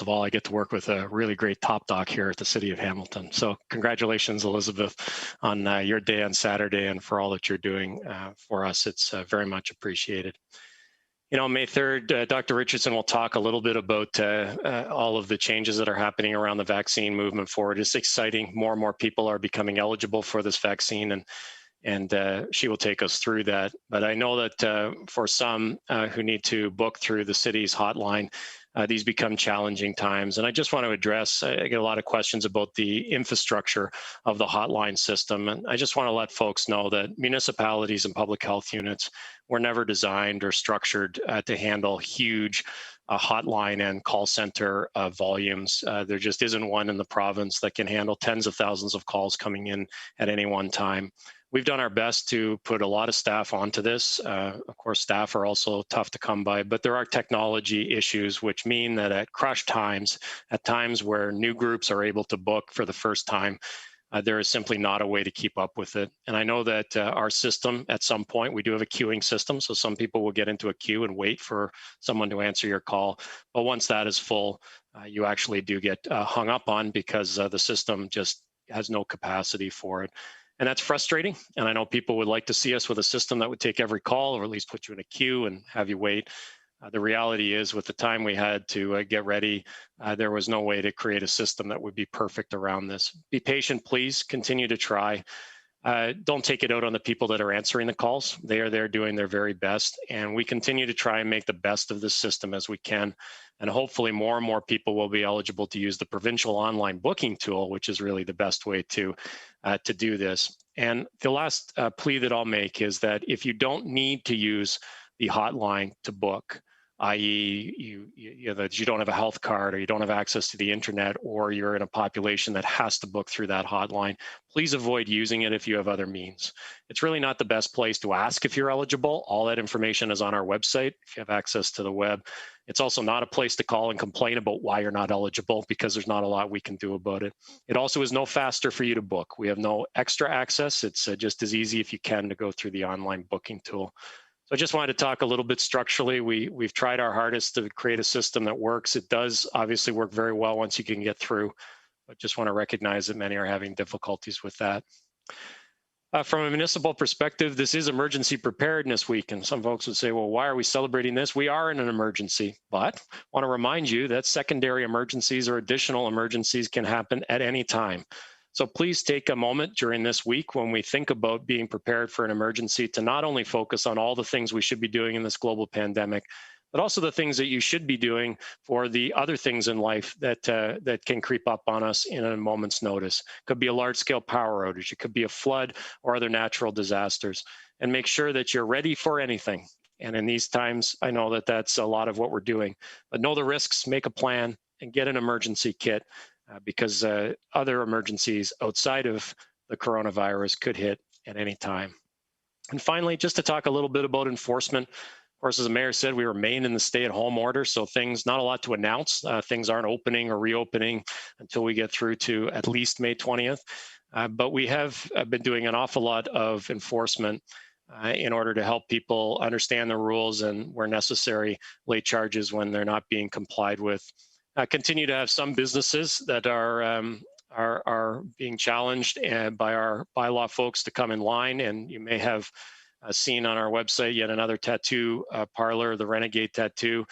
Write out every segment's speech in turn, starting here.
of all, I get to work with a really great top doc here at the City of Hamilton. So congratulations, Elizabeth, on your day on Saturday and for all that you're doing for us. It's very much appreciated. You know, May 3rd, Dr. Richardson will talk a little bit about all of the changes that are happening around the vaccine movement forward. It's exciting. More and more people are becoming eligible for this vaccine, and she will take us through that. But I know that for some who need to book through the city's hotline, these become challenging times. And I just want to address, I get a lot of questions about the infrastructure of the hotline system. And I just want to let folks know that municipalities and public health units were never designed or structured to handle huge hotline and call center volumes. There just isn't one in the province that can handle tens of thousands of calls coming in at any one time. We've done our best to put a lot of staff onto this. Of course, staff are also tough to come by, but there are technology issues, which mean that at crush times, at times where new groups are able to book for the first time, there is simply not a way to keep up with it. And I know that our system, at some point, we do have a queuing system, so some people will get into a queue and wait for someone to answer your call. But once that is full, you actually do get hung up on because the system just has no capacity for it. And that's frustrating. And I know people would like to see us with a system that would take every call or at least put you in a queue and have you wait. The reality is, with the time we had to get ready, there was no way to create a system that would be perfect around this. Be patient, please. Continue to try. Don't take it out on the people that are answering the calls. They are there doing their very best. And we continue to try and make the best of this system as we can. And hopefully more and more people will be eligible to use the provincial online booking tool, which is really the best way to do this. And the last plea that I'll make is that if you don't need to use the hotline to book, i.e. that you don't have a health card or you don't have access to the internet, or you're in a population that has to book through that hotline, please avoid using it if you have other means. It's really not the best place to ask if you're eligible. All that information is on our website if you have access to the web. It's also not a place to call and complain about why you're not eligible, because there's not a lot we can do about it. It also is no faster for you to book. We have no extra access. It's just as easy if you can to go through the online booking tool. So I just wanted to talk a little bit structurally. We've tried our hardest to create a system that works. It does obviously work very well once you can get through, but just want to recognize that many are having difficulties with that. From a municipal perspective, this is Emergency Preparedness Week, and some folks would say, well, why are we celebrating this? We are in an emergency, but I want to remind you that secondary emergencies or additional emergencies can happen at any time. So please take a moment during this week when we think about being prepared for an emergency to not only focus on all the things we should be doing in this global pandemic, but also the things that you should be doing for the other things in life that can creep up on us in a moment's notice. It could be a large-scale power outage, it could be a flood or other natural disasters, and make sure that you're ready for anything. And in these times, I know that that's a lot of what we're doing, but know the risks, make a plan, and get an emergency kit. Because other emergencies outside of the coronavirus could hit at any time. And finally, just to talk a little bit about enforcement. Of course, as the mayor said, we remain in the stay-at-home order, so things, not a lot to announce. Things aren't opening or reopening until we get through to at least May 20th. But we have been doing an awful lot of enforcement in order to help people understand the rules and, where necessary, lay charges when they're not being complied with. Continue to have some businesses that are being challenged by our bylaw folks to come in line, and you may have seen on our website yet another tattoo parlor, the Renegade Tattoo,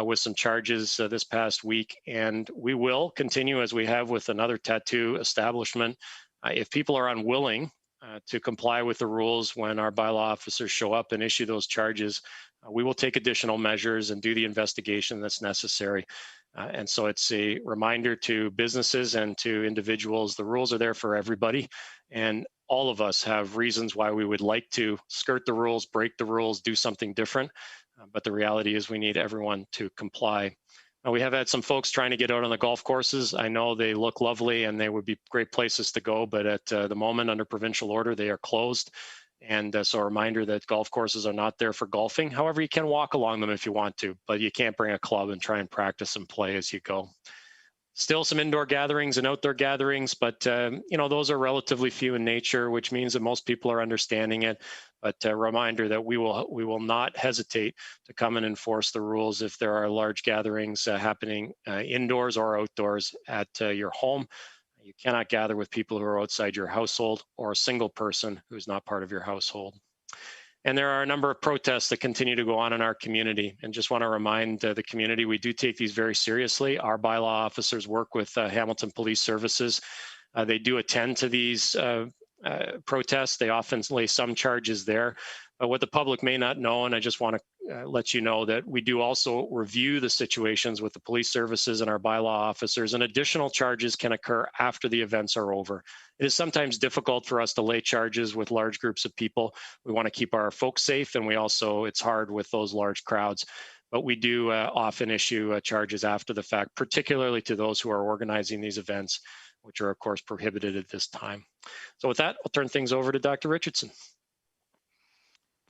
with some charges this past week. And we will continue, as we have with another tattoo establishment, if people are unwilling to comply with the rules when our bylaw officers show up and issue those charges, we will take additional measures and do the investigation that's necessary. And so it's a reminder to businesses and to individuals, the rules are there for everybody. And all of us have reasons why we would like to skirt the rules, break the rules, do something different. But the reality is we need everyone to comply. Now, we have had some folks trying to get out on the golf courses. I know they look lovely and they would be great places to go, but at the moment under provincial order, they are closed. And so a reminder that golf courses are not there for golfing. However, you can walk along them if you want to, but you can't bring a club and try and practice and play as you go. Still some indoor gatherings and outdoor gatherings, but those are relatively few in nature, which means that most people are understanding it. But a reminder that we will not hesitate to come and enforce the rules if there are large gatherings happening indoors or outdoors at your home. You cannot gather with people who are outside your household or a single person who is not part of your household. And there are a number of protests that continue to go on in our community. And just want to remind the community, we do take these very seriously. Our bylaw officers work with Hamilton Police Services. They do attend to these protests. They often lay some charges there. But what the public may not know, and I just want to let you know that we do also review the situations with the police services and our bylaw officers, and additional charges can occur after the events are over. It is sometimes difficult for us to lay charges with large groups of people. We want to keep our folks safe, and it's hard with those large crowds. But we do often issue charges after the fact, particularly to those who are organizing these events, which are, of course, prohibited at this time. So with that, I'll turn things over to Dr. Richardson.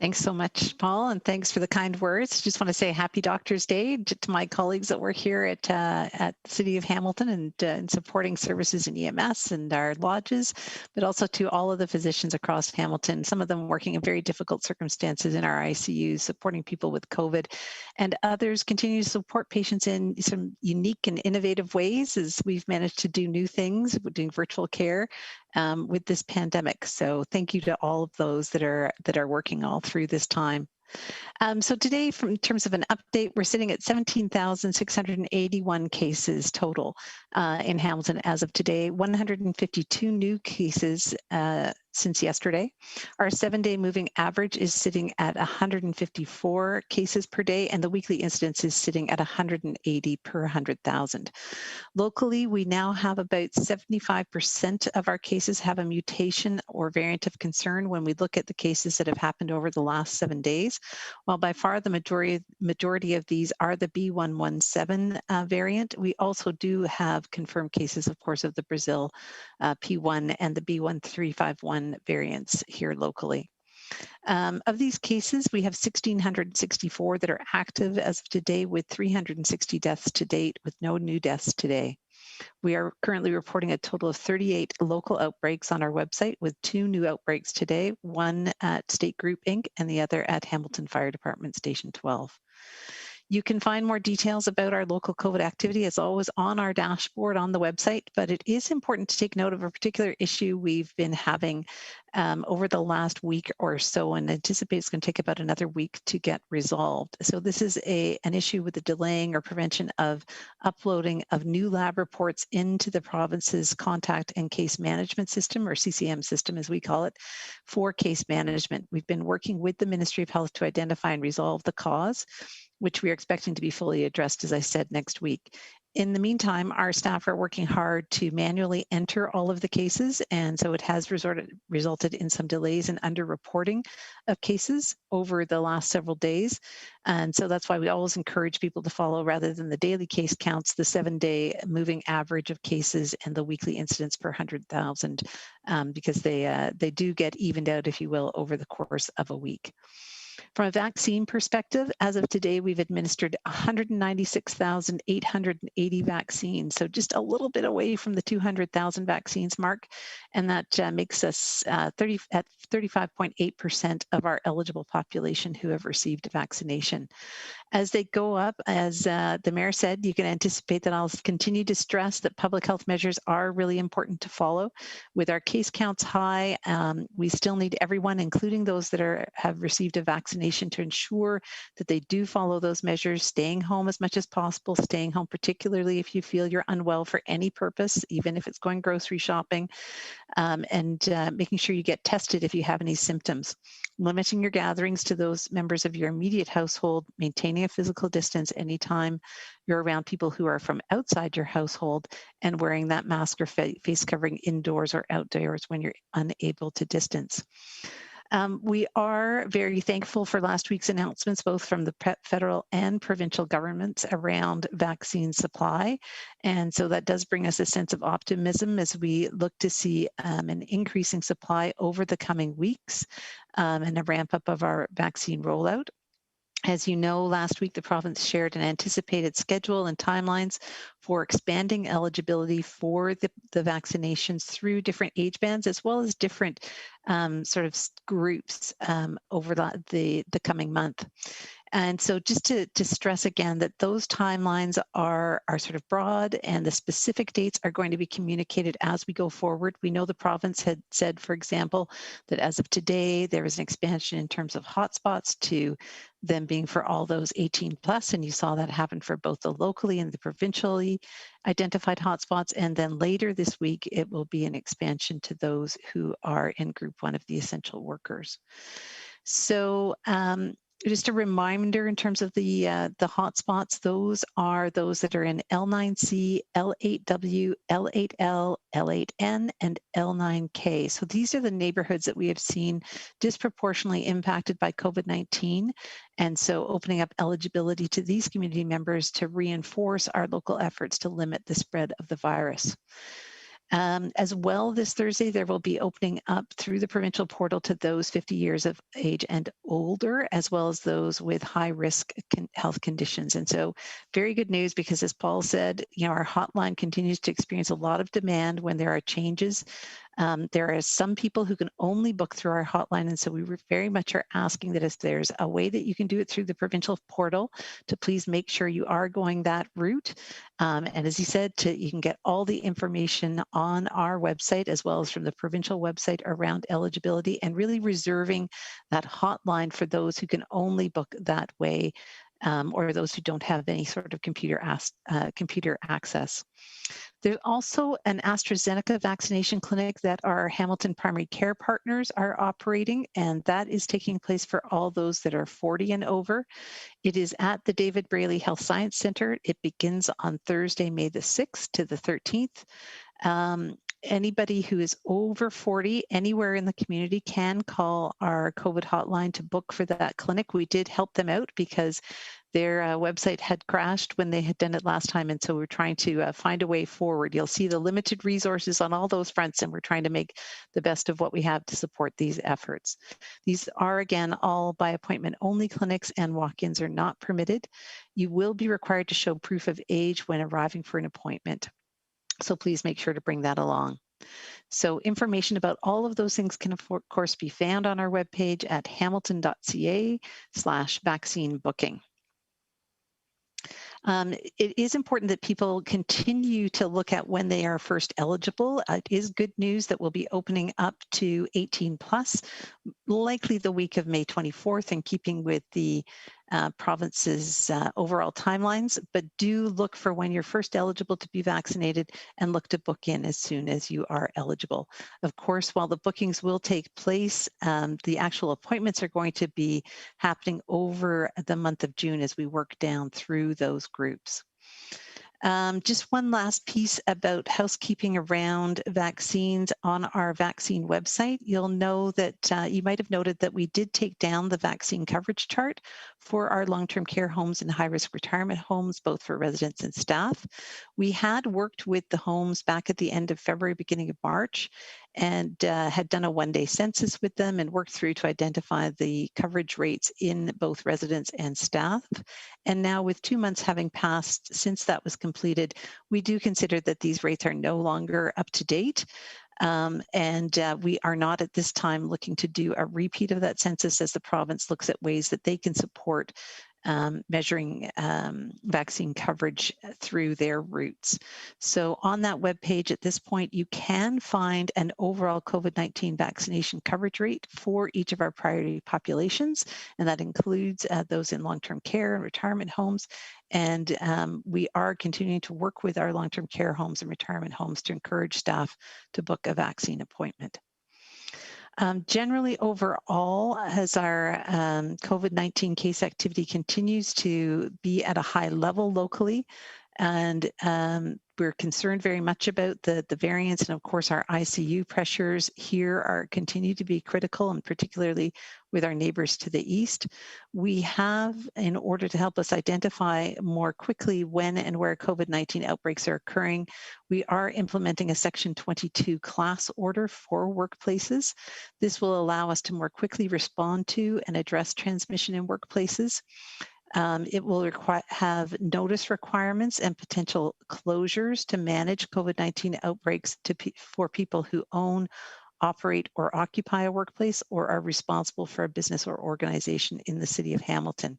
Thanks so much, Paul, and thanks for the kind words. Just want to say Happy Doctors' Day to my colleagues that work here at the City of Hamilton and supporting services in EMS and our lodges, but also to all of the physicians across Hamilton, some of them working in very difficult circumstances in our ICUs, supporting people with COVID, and others continue to support patients in some unique and innovative ways as we've managed to do new things, doing virtual care with this pandemic. So thank you to all of those that are working all through this time. So today, in terms of an update, we're sitting at 17,681 cases total in Hamilton as of today, 152 new cases since yesterday. Our 7-day moving average is sitting at 154 cases per day, and the weekly incidence is sitting at 180 per 100,000. Locally, we now have about 75% of our cases have a mutation or variant of concern when we look at the cases that have happened over the last 7 days, while by far the majority of these are the B117 variant. We also do have confirmed cases, of course, of the Brazil P1 and the B1351 variants here locally. Of these cases, we have 1,664 that are active as of today, with 360 deaths to date, with no new deaths today. We are currently reporting a total of 38 local outbreaks on our website, with 2 new outbreaks today, one at State Group Inc. and the other at Hamilton Fire Department Station 12. You can find more details about our local COVID activity, as always, on our dashboard on the website, but it is important to take note of a particular issue we've been having over the last week or so, and anticipate it's going to take about another week to get resolved. So this is an issue with the delaying or prevention of uploading of new lab reports into the province's contact and case management system, or CCM system as we call it, for case management. We've been working with the Ministry of Health to identify and resolve the cause, which we are expecting to be fully addressed, as I said, next week. In the meantime, our staff are working hard to manually enter all of the cases, and so it has resulted in some delays and underreporting of cases over the last several days. And so that's why we always encourage people to follow, rather than the daily case counts, the 7-day moving average of cases and the weekly incidence per 100,000, because they do get evened out, if you will, over the course of a week. From a vaccine perspective, as of today, we've administered 196,880 vaccines, so just a little bit away from the 200,000 vaccines mark, and that makes us at 35.8% of our eligible population who have received vaccination. As they go up, as the Mayor said, you can anticipate that I'll continue to stress that public health measures are really important to follow. With our case counts high, we still need everyone, including those that have received a vaccination, to ensure that they do follow those measures, staying home as much as possible, staying home particularly if you feel you're unwell for any purpose, even if it's going grocery shopping, and making sure you get tested if you have any symptoms. Limiting your gatherings to those members of your immediate household, maintaining a physical distance anytime you're around people who are from outside your household, and wearing that mask or face covering indoors or outdoors when you're unable to distance. We are very thankful for last week's announcements, both from the federal and provincial governments, around vaccine supply. And so that does bring us a sense of optimism as we look to see an increasing supply over the coming weeks, and a ramp up of our vaccine rollout. As you know, last week the province shared an anticipated schedule and timelines for expanding eligibility for the vaccinations through different age bands, as well as different sort of groups over the coming month. And so just to stress again that those timelines are sort of broad, and the specific dates are going to be communicated as we go forward. We know the province had said, for example, that as of today, there is an expansion in terms of hotspots to them being for all those 18 plus, and you saw that happen for both the locally and the provincially identified hotspots. And then later this week, it will be an expansion to those who are in group 1 of the essential workers. So just a reminder in terms of the hotspots, those are those that are in L9C, L8W, L8L, L8N, and L9K. So these are the neighborhoods that we have seen disproportionately impacted by COVID-19. And so opening up eligibility to these community members to reinforce our local efforts to limit the spread of the virus. As well, this Thursday, there will be opening up through the provincial portal to those 50 years of age and older, as well as those with high risk health conditions. And so very good news, because as Paul said, our hotline continues to experience a lot of demand when there are changes. There are some people who can only book through our hotline, and so we very much are asking that if there's a way that you can do it through the provincial portal, to please make sure you are going that route. And as he said, you can get all the information on our website, as well as from the provincial website, around eligibility, and really reserving that hotline for those who can only book that way, or those who don't have any sort of computer access. There's also an AstraZeneca vaccination clinic that our Hamilton primary care partners are operating, and that is taking place for all those that are 40 and over. It is at the David Braley Health Science Center. It begins on Thursday, May the 6th to the 13th. Anybody who is over 40 anywhere in the community can call our COVID hotline to book for that clinic. We did help them out because their website had crashed when they had done it last time, and so we're trying to find a way forward. You'll see the limited resources on all those fronts, and we're trying to make the best of what we have to support these efforts. These are, again, all by appointment only clinics, and walk-ins are not permitted. You will be required to show proof of age when arriving for an appointment, so please make sure to bring that along. So information about all of those things can, of course, be found on our webpage at hamilton.ca/vaccine booking. It is important that people continue to look at when they are first eligible. It is good news that we'll be opening up to 18 plus, likely the week of May 24th, in keeping with the province's overall timelines, but do look for when you're first eligible to be vaccinated and look to book in as soon as you are eligible. Of course, while the bookings will take place, the actual appointments are going to be happening over the month of June as we work down through those groups. Just one last piece about housekeeping around vaccines on our vaccine website. You'll know that you might have noted that we did take down the vaccine coverage chart for our long-term care homes and high-risk retirement homes, both for residents and staff. We had worked with the homes back at the end of February, beginning of March, and had done a one-day census with them and worked through to identify the coverage rates in both residents and staff. And now, with 2 months having passed since that was completed, we do consider that these rates are no longer up to date. And we are not at this time looking to do a repeat of that census, as the province looks at ways that they can support measuring vaccine coverage through their routes. So on that webpage at this point, you can find an overall COVID-19 vaccination coverage rate for each of our priority populations, and that includes those in long-term care and retirement homes. And we are continuing to work with our long-term care homes and retirement homes to encourage staff to book a vaccine appointment. Generally, overall, as our COVID-19 case activity continues to be at a high level locally, and we're concerned very much about the variants, and of course our ICU pressures here continue to be critical, and particularly with our neighbors to the east. We have, in order to help us identify more quickly when and where COVID-19 outbreaks are occurring, we are implementing a Section 22 class order for workplaces. This will allow us to more quickly respond to and address transmission in workplaces. It will have notice requirements and potential closures to manage COVID-19 outbreaks for people who own, operate, or occupy a workplace or are responsible for a business or organization in the City of Hamilton.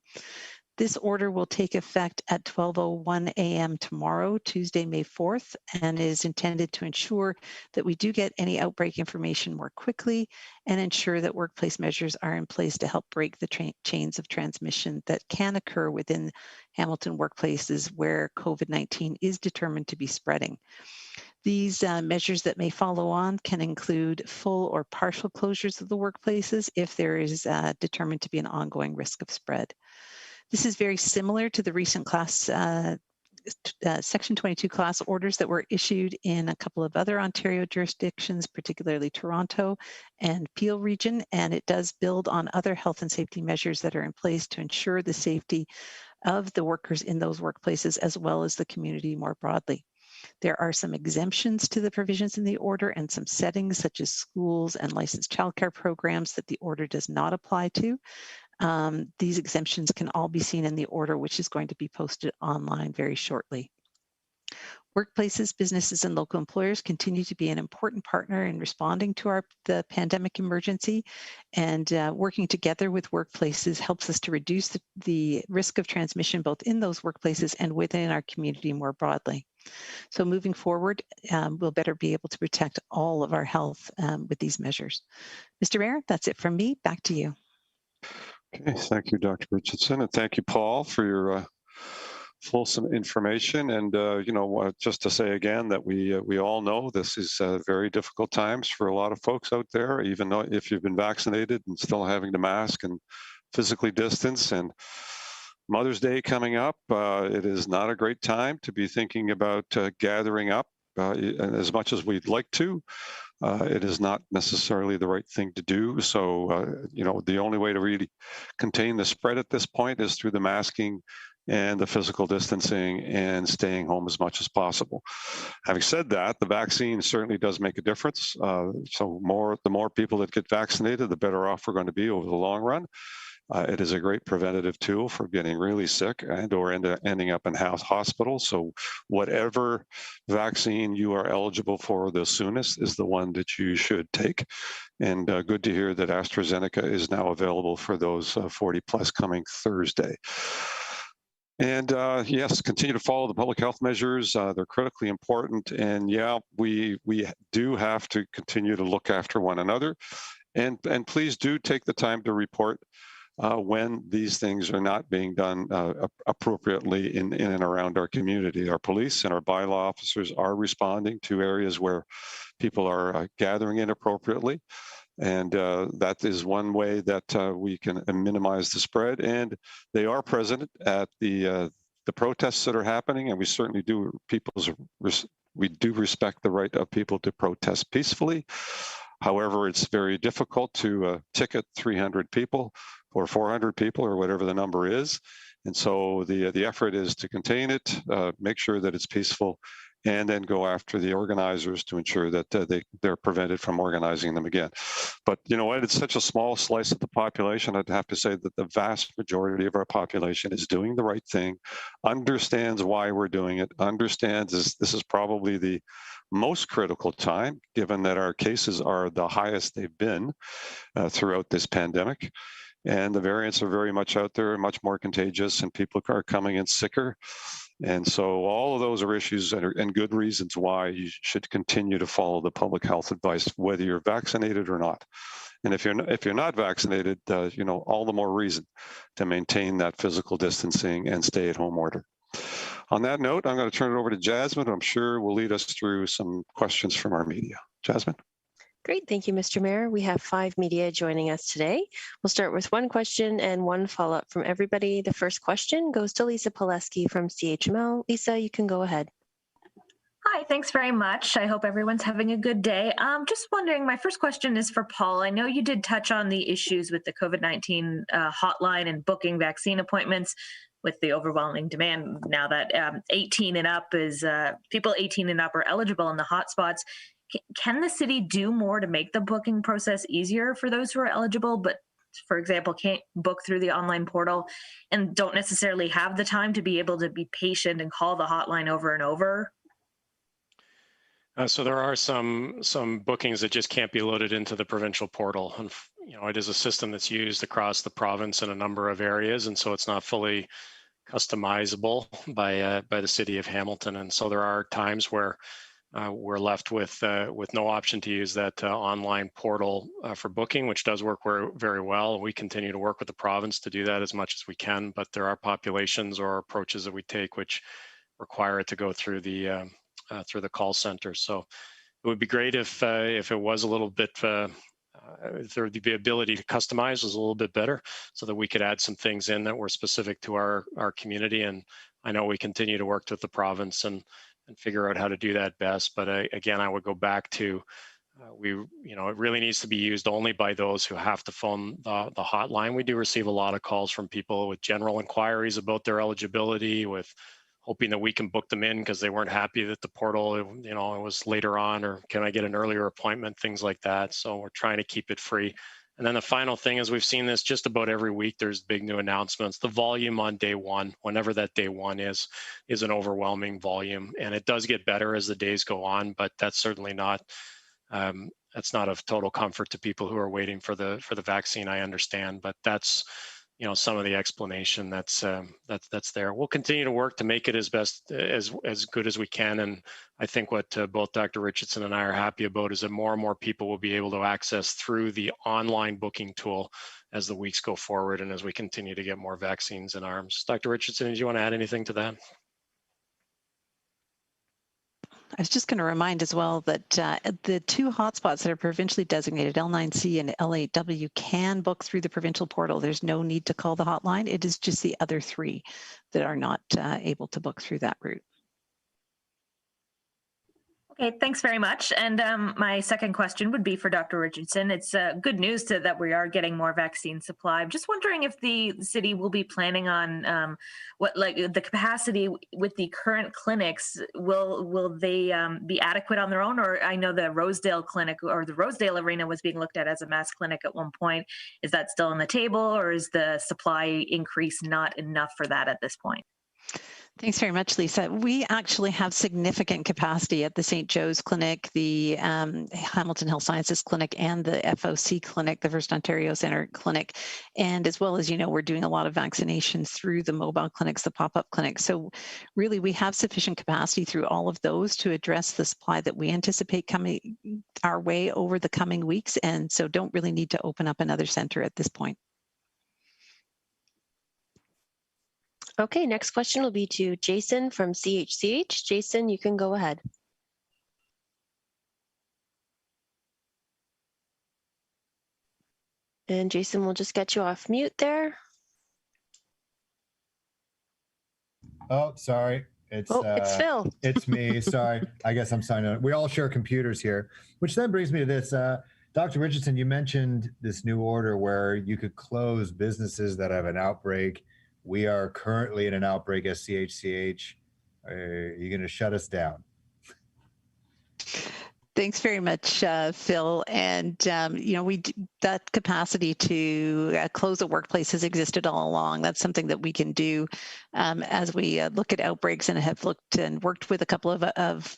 This order will take effect at 12:01 a.m. tomorrow, Tuesday, May 4th, and is intended to ensure that we do get any outbreak information more quickly and ensure that workplace measures are in place to help break the chains of transmission that can occur within Hamilton workplaces where COVID-19 is determined to be spreading. These measures that may follow on can include full or partial closures of the workplaces if there is determined to be an ongoing risk of spread. This is very similar to the recent Section 22 class orders that were issued in a couple of other Ontario jurisdictions, particularly Toronto and Peel region, and it does build on other health and safety measures that are in place to ensure the safety of the workers in those workplaces as well as the community more broadly. There are some exemptions to the provisions in the order and some settings such as schools and licensed childcare programs that the order does not apply to. These exemptions can all be seen in the order, which is going to be posted online very shortly. Workplaces, businesses, and local employers continue to be an important partner in responding to the pandemic emergency, and working together with workplaces helps us to reduce the risk of transmission both in those workplaces and within our community more broadly. So moving forward, we'll better be able to protect all of our health with these measures. Mr. Mayor, that's it from me. Back to you. Okay, thank you, Dr. Richardson, and thank you, Paul, for your fulsome information. And just to say again that we all know this is very difficult times for a lot of folks out there, even though if you've been vaccinated and still having to mask and physically distance. And Mother's Day coming up, it is not a great time to be thinking about gathering up as much as we'd like to. It is not necessarily the right thing to do. So, the only way to really contain the spread at this point is through the masking and the physical distancing and staying home as much as possible. Having said that, the vaccine certainly does make a difference. So the more people that get vaccinated, the better off we're going to be over the long run. It is a great preventative tool for getting really sick and or ending up in hospital. So whatever vaccine you are eligible for the soonest is the one that you should take. And good to hear that AstraZeneca is now available for those 40 plus coming Thursday. And yes, continue to follow the public health measures. They're critically important. And yeah, we do have to continue to look after one another. And please do take the time to report when these things are not being done appropriately in and around our community. Our police and our bylaw officers are responding to areas where people are gathering inappropriately. And that is one way that we can minimize the spread. And they are present at the protests that are happening, and we certainly do we do respect the right of people to protest peacefully. However, it's very difficult to ticket 300 people or 400 people or whatever the number is. And so the effort is to contain it, make sure that it's peaceful, and then go after the organizers to ensure that they're prevented from organizing them again. But you know what, it's such a small slice of the population. I'd have to say that the vast majority of our population is doing the right thing, understands why we're doing it, understands this is probably the most critical time, given that our cases are the highest they've been throughout this pandemic. And the variants are very much out there, much more contagious, and people are coming in sicker. And so all of those are issues and good reasons why you should continue to follow the public health advice, whether you're vaccinated or not. And if you're not vaccinated, all the more reason to maintain that physical distancing and stay-at-home order. On that note, I'm going to turn it over to Jasmine, who I'm sure will lead us through some questions from our media. Jasmine? Great. Thank you, Mr. Mayor. We have 5 media joining us today. We'll start with one question and one follow-up from everybody. The first question goes to Lisa Pileski from CHML. Lisa, you can go ahead. Hi, thanks very much. I hope everyone's having a good day. Just wondering, my first question is for Paul. I know you did touch on the issues with the COVID-19 hotline and booking vaccine appointments with the overwhelming demand now that 18 and up is people 18 and up are eligible in the hotspots. Can the city do more to make the booking process easier for those who are eligible, but for example, can't book through the online portal and don't necessarily have the time to be able to be patient and call the hotline over and over? So there are some bookings that just can't be loaded into the provincial portal, and it is a system that's used across the province in a number of areas, and so it's not fully customizable by the city of Hamilton. And so there are times where we're left with no option to use that online portal for booking, which does work very well. We continue to work with the province to do that as much as we can, but there are populations or approaches that we take which require it to go through the call center. So it would be great if it was a little bit, if there would be the ability to customize was a little bit better, so that we could add some things in that were specific to our community. And I know we continue to work with the province and figure out how to do that best. But again, I would go back to it really needs to be used only by those who have to phone the hotline. We do receive a lot of calls from people with general inquiries about their eligibility, with hoping that we can book them in because they weren't happy that the portal, it was later on, or can I get an earlier appointment, things like that. So we're trying to keep it free. And then the final thing is, we've seen this just about every week. There's big new announcements. The volume on day one, whenever that day one is an overwhelming volume, and it does get better as the days go on. But that's certainly not that's not of total comfort to people who are waiting for the vaccine. I understand, but that's some of the explanation that's there. We'll continue to work to make it as good as we can. And I think what both Dr. Richardson and I are happy about is that more and more people will be able to access through the online booking tool as the weeks go forward and as we continue to get more vaccines in arms. Dr. Richardson, do you want to add anything to that? I was just going to remind as well that the two hotspots that are provincially designated, L9C and L8W, can book through the provincial portal. There's no need to call the hotline. It is just the other three that are not able to book through that route. Okay, thanks very much. And my second question would be for Dr. Richardson. It's good news that we are getting more vaccine supply. I'm just wondering if the city will be planning on the capacity with the current clinics. Will they be adequate on their own? Or I know the Rosedale clinic or the Rosedale Arena was being looked at as a mass clinic at one point. Is that still on the table, or is the supply increase not enough for that at this point? Thanks very much, Lisa. We actually have significant capacity at the St. Joe's Clinic, the Hamilton Health Sciences Clinic, and the FOC Clinic, the First Ontario Centre Clinic. And as well as, we're doing a lot of vaccinations through the mobile clinics, the pop-up clinics. So really, we have sufficient capacity through all of those to address the supply that we anticipate coming our way over the coming weeks. And so don't really need to open up another centre at this point. Okay, next question will be to Jason from CHCH. Jason, you can go ahead. And Jason, we'll just get you off mute there. Oh, sorry. It's Phil. It's me. Sorry. I guess I'm signing up. We all share computers here, which then brings me to this. Dr. Richardson, you mentioned this new order where you could close businesses that have an outbreak. We are currently in an outbreak at CHCH. Are you going to shut us down? Thanks very much, Phil. And, that capacity to close a workplace has existed all along. That's something that we can do as we look at outbreaks and have looked and worked with a couple of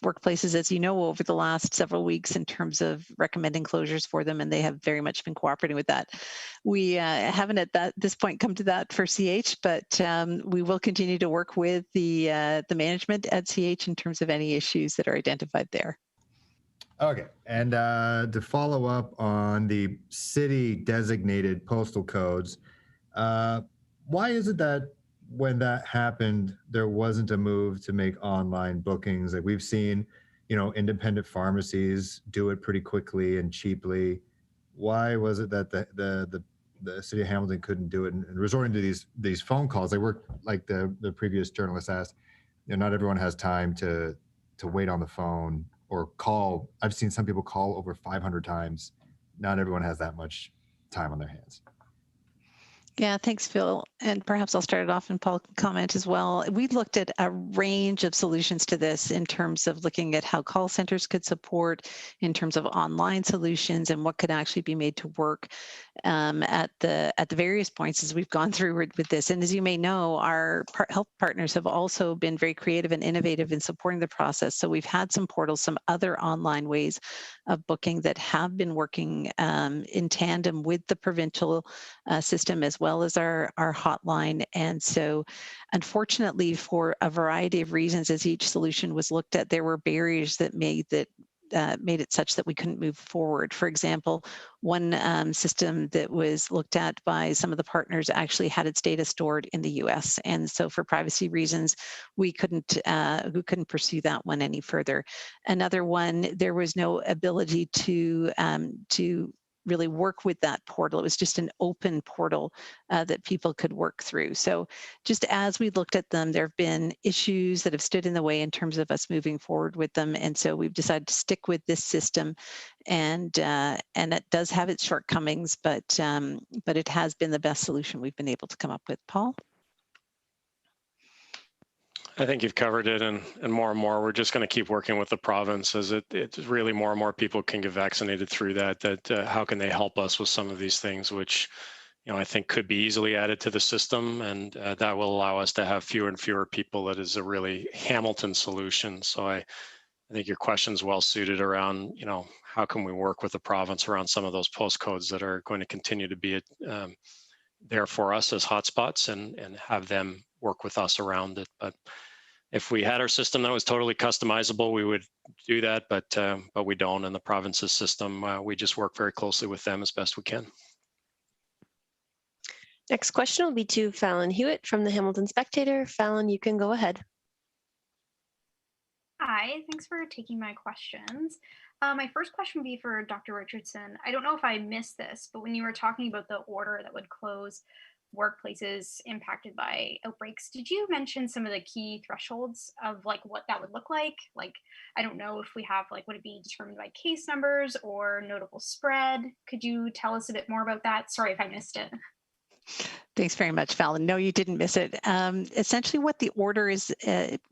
workplaces, as you know, over the last several weeks in terms of recommending closures for them, and they have very much been cooperating with that. We haven't at this point come to that for CH, but we will continue to work with the management at CH in terms of any issues that are identified there. Okay, and to follow up on the city designated postal codes, why is it that when that happened, there wasn't a move to make online bookings? Like we've seen, independent pharmacies do it pretty quickly and cheaply. Why was it that the city of Hamilton couldn't do it and resorting to these phone calls? They work like the previous journalist asked. Not everyone has time to to wait on the phone or call. I've seen some people call over 500 times. Not everyone has that much time on their hands. Yeah, thanks, Phil. And perhaps I'll start it off and Paul can comment as well. We looked at a range of solutions to this in terms of looking at how call centers could support, in terms of online solutions and what could actually be made to work at the various points as we've gone through with this. And as you may know, our health partners have also been very creative and innovative in supporting the process. So we've had some portals, some other online ways of booking that have been working in tandem with the provincial system as well as our hotline. And so unfortunately, for a variety of reasons, as each solution was looked at, there were barriers that made it such that we couldn't move forward. For example, one system that was looked at by some of the partners actually had its data stored in the US. And so for privacy reasons, we couldn't pursue that one any further. Another one, there was no ability to really work with that portal. It was just an open portal that people could work through. So just as we looked at them, there have been issues that have stood in the way in terms of us moving forward with them. And so we've decided to stick with this system, and it does have its shortcomings, but it has been the best solution we've been able to come up with. Paul? I think you've covered it, and more we're just going to keep working with the province as it's really more and more people can get vaccinated through that how can they help us with some of these things, which I think could be easily added to the system, and that will allow us to have fewer and fewer people. That is a really Hamilton solution. So I think your question's well suited around how can we work with the province around some of those postcodes that are going to continue to be there for us as hotspots, and have them work with us around it. But if we had our system that was totally customizable, we would do that, but we don't. In the province's system, we just work very closely with them as best we can. Next question will be to Fallon Hewitt from the Hamilton Spectator. Fallon, you can go ahead. Hi, thanks for taking my questions. My first question would be for Dr. Richardson. I don't know if I missed this, but when you were talking about the order that would close workplaces impacted by outbreaks, did you mention some of the key thresholds of what that would look like? I don't know if we have would it be determined by case numbers or notable spread? Could you tell us a bit more about that? Sorry if I missed it. Thanks very much, Fallon. No, you didn't miss it. Essentially what the order is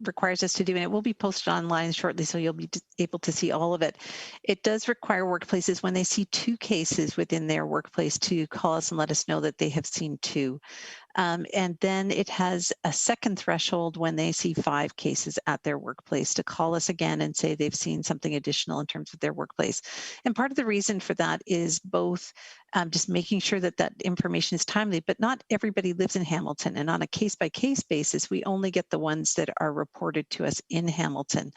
requires us to do, and it will be posted online shortly, so you'll be able to see all of it. It does require workplaces, when they see 2 cases within their workplace, to call us and let us know that they have seen 2. And then it has a second threshold when they see 5 cases at their workplace, to call us again and say they've seen something additional in terms of their workplace. And part of the reason for that is both just making sure that that information is timely, but not everybody lives in Hamilton. And on a case-by-case basis, we only get the ones that are reported to us in Hamilton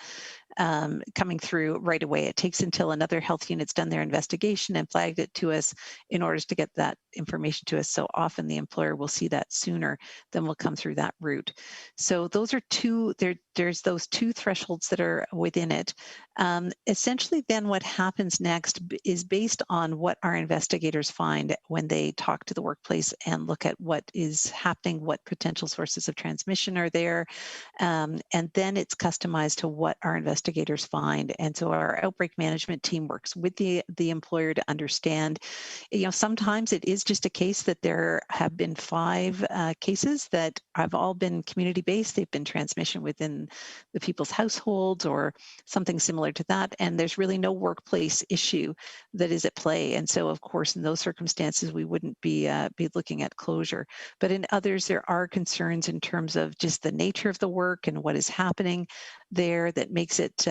coming through right away. It takes until another health unit's done their investigation and flagged it to us in order to get that information to us. So often the employer will see that sooner than will come through that route. So those are there's those 2 thresholds that are within it. Essentially then what happens next is based on what our investigators find when they talk to the workplace and look at what is happening, what potential sources of transmission are there. And then it's customized to what our investigators find. And so our outbreak management team works with the employer to understand, sometimes it is just a case that there have been 5 cases that have all been community-based. They've been transmission within the people's households or something similar to that. And there's really no workplace issue that is at play. And so, of course, in those circumstances, we wouldn't be looking at closure. But in others, there are concerns in terms of just the nature of the work and what is happening there that makes it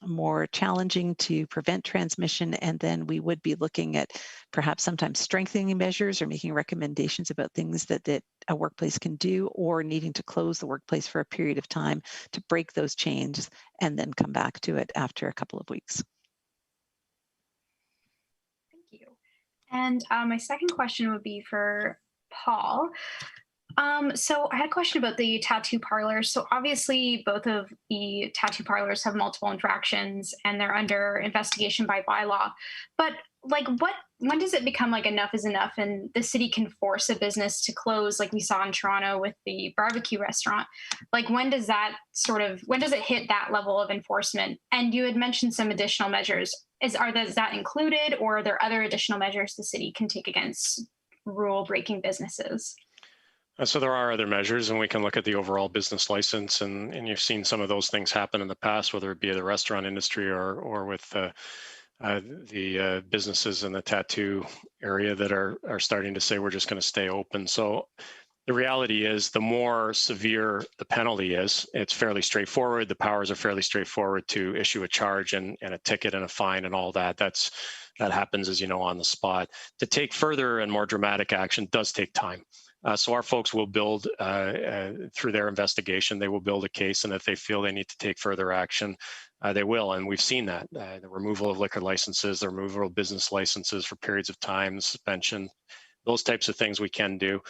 more challenging to prevent transmission. And then we would be looking at perhaps sometimes strengthening measures or making recommendations about things that a workplace can do, or needing to close the workplace for a period of time to break those chains and then come back to it after a couple of weeks. Thank you. And my second question would be for Paul. So I had a question about the tattoo parlors. So obviously both of the tattoo parlors have multiple infractions and they're under investigation by bylaw. But like when does it become like enough is enough and the city can force a business to close like we saw in Toronto with the barbecue restaurant? Like when does it hit that level of enforcement? And you had mentioned some additional measures. Is that included, or are there other additional measures the city can take against rule breaking businesses? So there are other measures, and we can look at the overall business license, and you've seen some of those things happen in the past, whether it be the restaurant industry or with the businesses in the tattoo area that are starting to say we're just going to stay open. So the reality is, the more severe the penalty is, it's fairly straightforward. The powers are fairly straightforward to issue a charge and a ticket and a fine and all that. That happens, as you know, on the spot. To take further and more dramatic action does take time. So our folks will build, through their investigation, they will build a case, and if they feel they need to take further action, they will. And we've seen that. The removal of liquor licenses, the removal of business licenses for periods of time, suspension, those types of things we can do.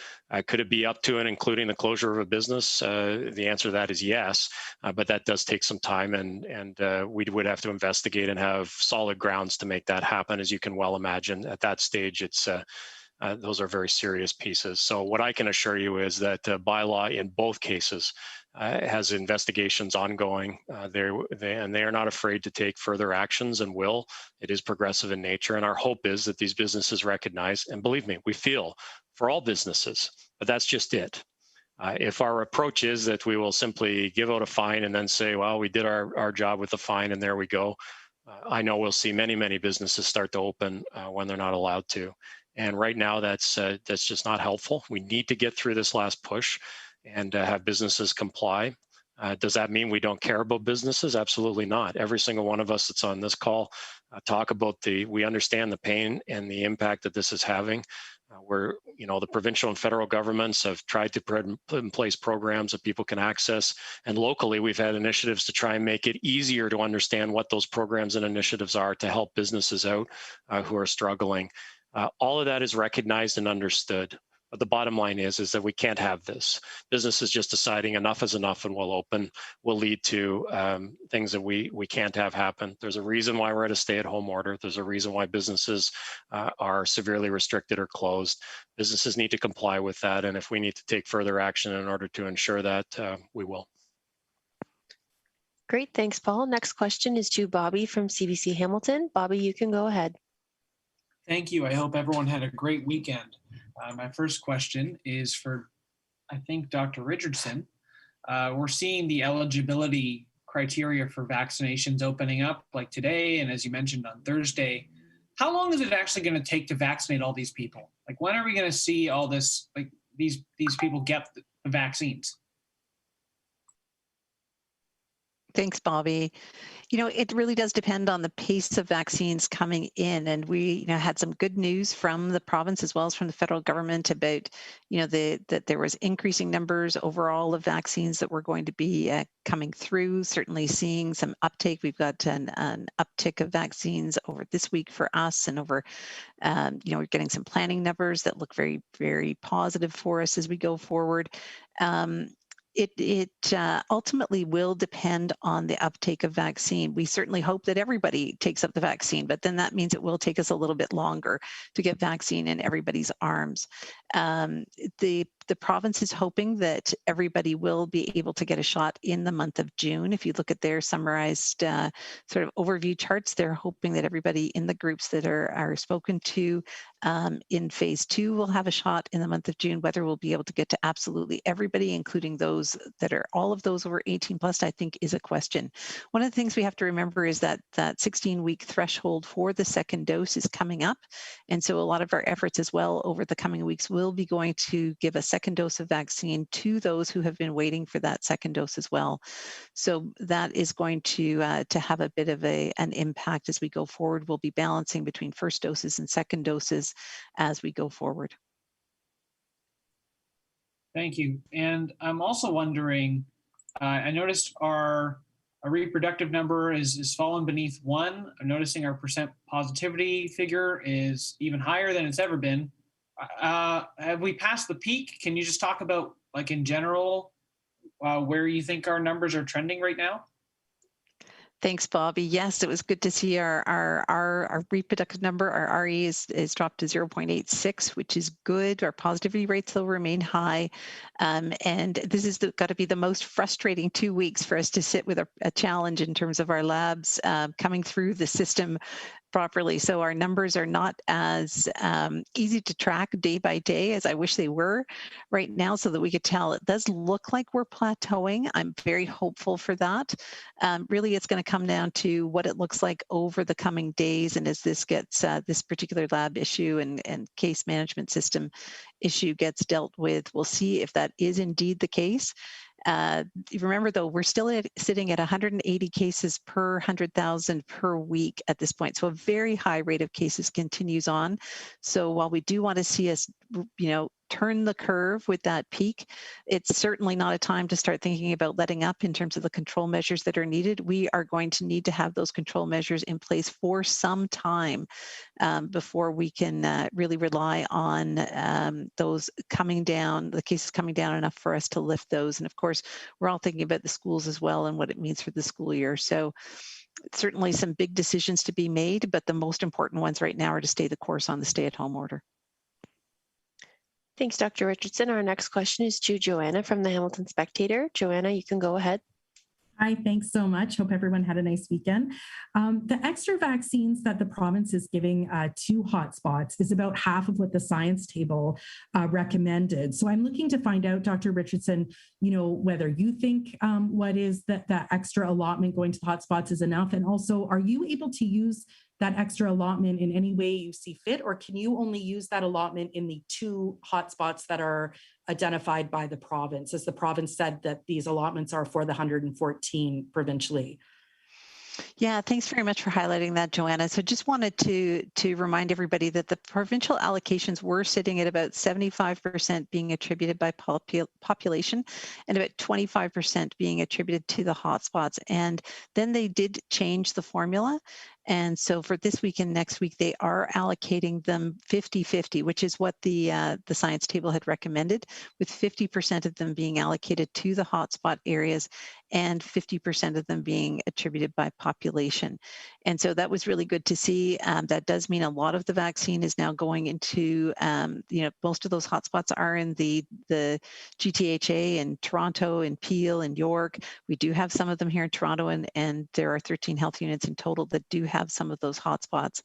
Could it be up to and including the closure of a business? The answer to that is yes, but that does take some time, and we would have to investigate and have solid grounds to make that happen. As you can well imagine, at that stage, those are very serious pieces. So what I can assure you is that bylaw in both cases has investigations ongoing. They are not afraid to take further actions and will. It is progressive in nature. And our hope is that these businesses recognize, and believe me, we feel for all businesses, but that's just it. If our approach is that we will simply give out a fine and then say, well, we did our job with the fine and there we go, I know we'll see many, many businesses start to open when they're not allowed to. And right now, that's just not helpful. We need to get through this last push and have businesses comply. Does that mean we don't care about businesses? Absolutely not. Every single one of us that's on this call talk about we understand the pain and the impact that this is having. The provincial and federal governments have tried to put in place programs that people can access. And locally, we've had initiatives to try and make it easier to understand what those programs and initiatives are to help businesses out who are struggling. All of that is recognized and understood. But the bottom line is that we can't have this. Businesses just deciding enough is enough and we'll open will lead to things that we can't have happen. There's a reason why we're at a stay-at-home order. There's a reason why businesses are severely restricted or closed. Businesses need to comply with that. And if we need to take further action in order to ensure that, we will. Great, thanks, Paul. Next question is to Bobby from CBC Hamilton. Bobby, you can go ahead. Thank you. I hope everyone had a great weekend. My first question is for, I think, Dr. Richardson. We're seeing the eligibility criteria for vaccinations opening up like today, and as you mentioned on Thursday. How long is it actually going to take to vaccinate all these people? Like, when are we going to see all this, like these people get the vaccines? Thanks, Bobby. It really does depend on the pace of vaccines coming in. And we, had some good news from the province as well as from the federal government about, that there was increasing numbers overall of vaccines that were going to be coming through, certainly seeing some uptake. We've got an uptick of vaccines over this week for us, and over, we're getting some planning numbers that look very, very positive for us as we go forward. It ultimately will depend on the uptake of vaccine. We certainly hope that everybody takes up the vaccine, but then that means it will take us a little bit longer to get vaccine in everybody's arms. The province is hoping that everybody will be able to get a shot in the month of June. If you look at their summarized sort of overview charts, they're hoping that everybody in the groups that are spoken to in phase 2 will have a shot in the month of June. Whether we'll be able to get to absolutely everybody, including those that are all of those over 18 plus, I think is a question. One of the things we have to remember is that 16-week threshold for the second dose is coming up. And so a lot of our efforts as well over the coming weeks will be going to give a second dose of vaccine to those who have been waiting for that second dose as well. So that is going to have a bit of an impact as we go forward. We'll be balancing between first doses and second doses as we go forward. Thank you. And I'm also wondering, I noticed our reproductive number is fallen beneath 1. I'm noticing our percent positivity figure is even higher than it's ever been. Have we passed the peak? Can you just talk about like in general, where you think our numbers are trending right now? Thanks, Bobby. Yes, it was good to see our reproductive number, our RE is dropped to 0.86, which is good. Our positivity rates will remain high. And this is got to be the most frustrating 2 weeks for us to sit with a challenge in terms of our labs coming through the system properly. So our numbers are not as easy to track day by day as I wish they were right now, so that we could tell. It does look like we're plateauing. I'm very hopeful for that. Really, it's going to come down to what it looks like over the coming days, and as this gets this particular lab issue and case management system issue gets dealt with, we'll see if that is indeed the case. Remember, though, we're still sitting at 180 cases per 100,000 per week at this point. So a very high rate of cases continues on. So while we do want to see us, turn the curve with that peak, it's certainly not a time to start thinking about letting up in terms of the control measures that are needed. We are going to need to have those control measures in place for some time before we can really rely on those coming down, the cases coming down enough for us to lift those. And of course, we're all thinking about the schools as well and what it means for the school year. So certainly some big decisions to be made, but the most important ones right now are to stay the course on the stay-at-home order. Thanks, Dr. Richardson. Our next question is to Joanna from the Hamilton Spectator. Joanna, you can go ahead. Hi, thanks so much. Hope everyone had a nice weekend. The extra vaccines that the province is giving to hotspots is about half of what the science table recommended. So I'm looking to find out, Dr. Richardson, whether you think what is that extra allotment going to the hotspots is enough, and also, are you able to use that extra allotment in any way you see fit, or can you only use that allotment in the 2 hotspots that are identified by the province, as the province said that these allotments are for the 114 provincially? Yeah, thanks very much for highlighting that, Joanna. So just wanted to remind everybody that the provincial allocations were sitting at about 75% being attributed by population and about 25% being attributed to the hotspots. And then they did change the formula. And so for this week and next week, they are allocating them 50-50, which is what the science table had recommended, with 50% of them being allocated to the hotspot areas and 50% of them being attributed by population. And so that was really good to see. That does mean a lot of the vaccine is now going into, most of those hotspots are in the GTHA and Toronto and Peel and York. We do have some of them here in Toronto, and there are 13 health units in total that do have some of those hotspots.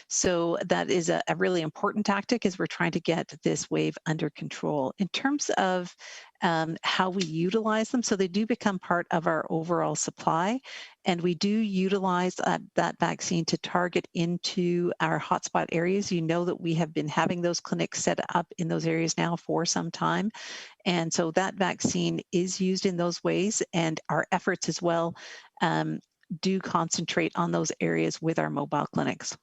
So that is a really important tactic as we're trying to get this wave under control. In terms of how we utilize them, so they do become part of our overall supply, and we do utilize that vaccine to target into our hotspot areas. You know that we have been having those clinics set up in those areas now for some time, and so that vaccine is used in those ways, and our efforts as well do concentrate on those areas with our mobile clinics.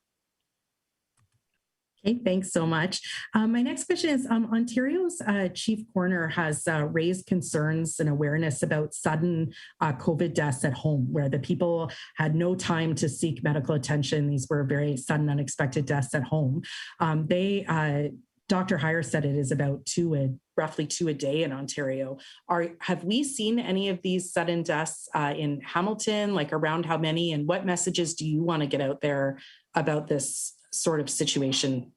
Okay, thanks so much. My next question is, Ontario's chief coroner has raised concerns and awareness about sudden COVID deaths at home, where the people had no time to seek medical attention. These were very sudden, unexpected deaths at home. Dr. Heyer said it is about roughly 2 a day in Ontario. Have we seen any of these sudden deaths in Hamilton, like around how many, and what messages do you want to get out there about this sort of situation?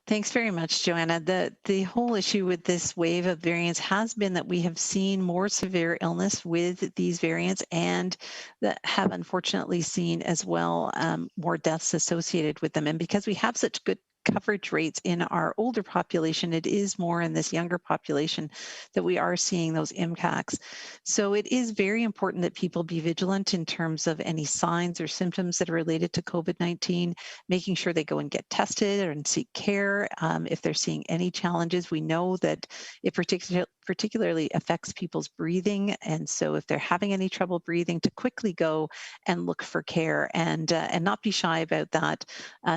Thanks very much, Joanna. The whole issue with this wave of variants has been that we have seen more severe illness with these variants, and that have unfortunately seen as well more deaths associated with them. And because we have such good coverage rates in our older population, it is more in this younger population that we are seeing those impacts. So it is very important that people be vigilant in terms of any signs or symptoms that are related to COVID-19, making sure they go and get tested and seek care if they're seeing any challenges. We know that it particularly affects people's breathing, and so if they're having any trouble breathing, to quickly go and look for care and not be shy about that,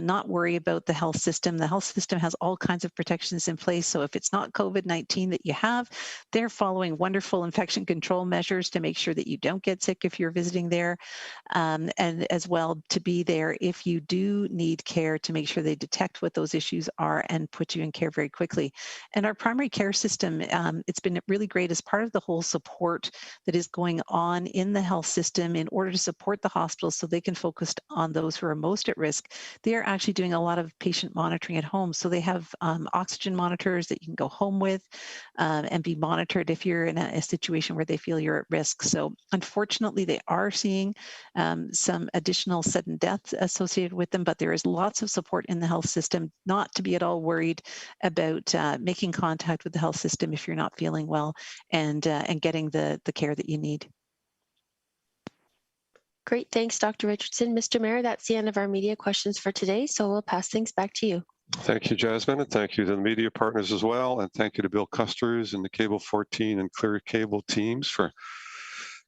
not worry about the health system. The health system has all kinds of protections in place. So if it's not COVID-19 that you have, they're following wonderful infection control measures to make sure that you don't get sick if you're visiting there, and as well to be there if you do need care, to make sure they detect what those issues are and put you in care very quickly. And our primary care system, it's it's been really great as part of the whole support that is going on in the health system in order to support the hospitals so they can focus on those who are most at risk. They are actually doing a lot of patient monitoring at home. So they have oxygen monitors that you can go home with and be monitored if you're in a situation where they feel you're at risk. So unfortunately, they are seeing some additional sudden deaths associated with them, but there is lots of support in the health system, not to be at all worried about making contact with the health system if you're not feeling well, and getting the care that you need. Great, thanks, Dr. Richardson. Mr. Mayor, that's the end of our media questions for today, so we'll pass things back to you. Thank you, Jasmine, and thank you to the media partners as well, and thank you to Bill Custers and the Cable 14 and Clear Cable teams for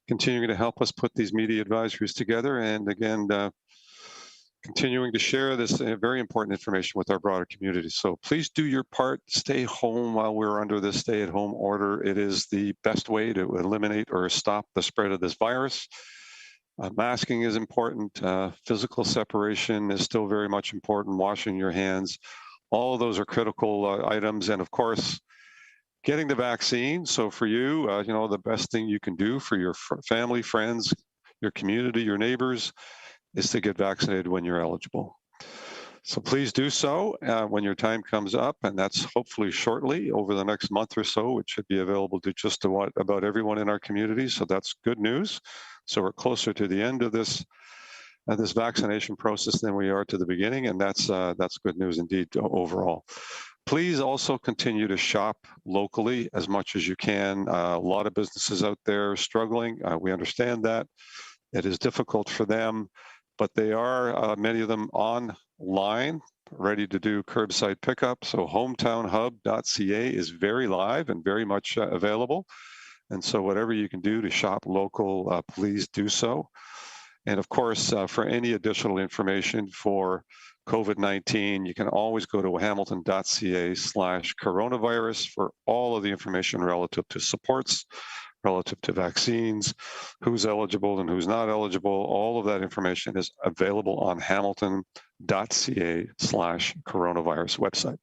continuing to help us put these media advisories together, and again, continuing to share this very important information with our broader community. So please do your part. Stay home while we're under this stay-at-home order. It is the best way to eliminate or stop the spread of this virus. Masking is important. Physical separation is still very much important. Washing your hands. All of those are critical items. And of course, getting the vaccine. So for you, the best thing you can do for your family, friends, your community, your neighbors, is to get vaccinated when you're eligible. So please do so when your time comes up, and that's hopefully shortly over the next month or so. It should be available to just about everyone in our community. So that's good news. So we're closer to the end of this vaccination process than we are to the beginning, and that's good news indeed overall. Please also continue to shop locally as much as you can. A lot of businesses out there struggling. We understand that. It is difficult for them, but they are, many of them, online, ready to do curbside pickup. So hometownhub.ca is very live and very much available. And so whatever you can do to shop local, please do so. And of course, for any additional information for COVID-19, you can always go to hamilton.ca/coronavirus for all of the information relative to supports, relative to vaccines, who's eligible and who's not eligible. All of that information is available on hamilton.ca/coronavirus website.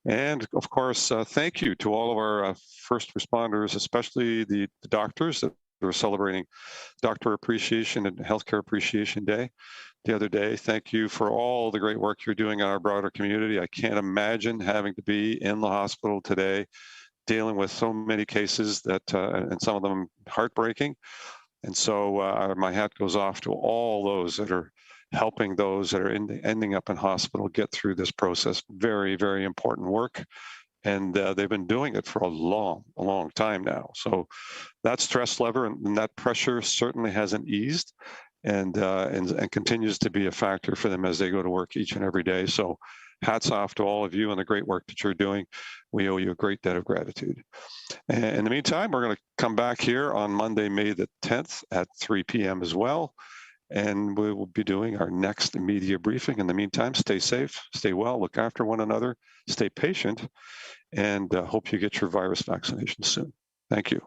And of course, thank you to all of our first responders, especially the doctors that are celebrating Doctor Appreciation and Healthcare Appreciation Day the other day. Thank you for all the great work you're doing in our broader community. I can't imagine having to be in the hospital today, dealing with so many cases that, and some of them heartbreaking. And so my hat goes off to all those that are helping those that are ending up in hospital get through this process. Very, very important work. And they've been doing it for a long time now. So that stress level and that pressure certainly hasn't eased and continues to be a factor for them as they go to work each and every day. So hats off to all of you and the great work that you're doing. We owe you a great debt of gratitude. And in the meantime, we're going to come back here on Monday, May the 10th at 3 p.m. as well. And we will be doing our next media briefing. In the meantime, stay safe, stay well, look after one another, stay patient, and hope you get your virus vaccination soon. Thank you.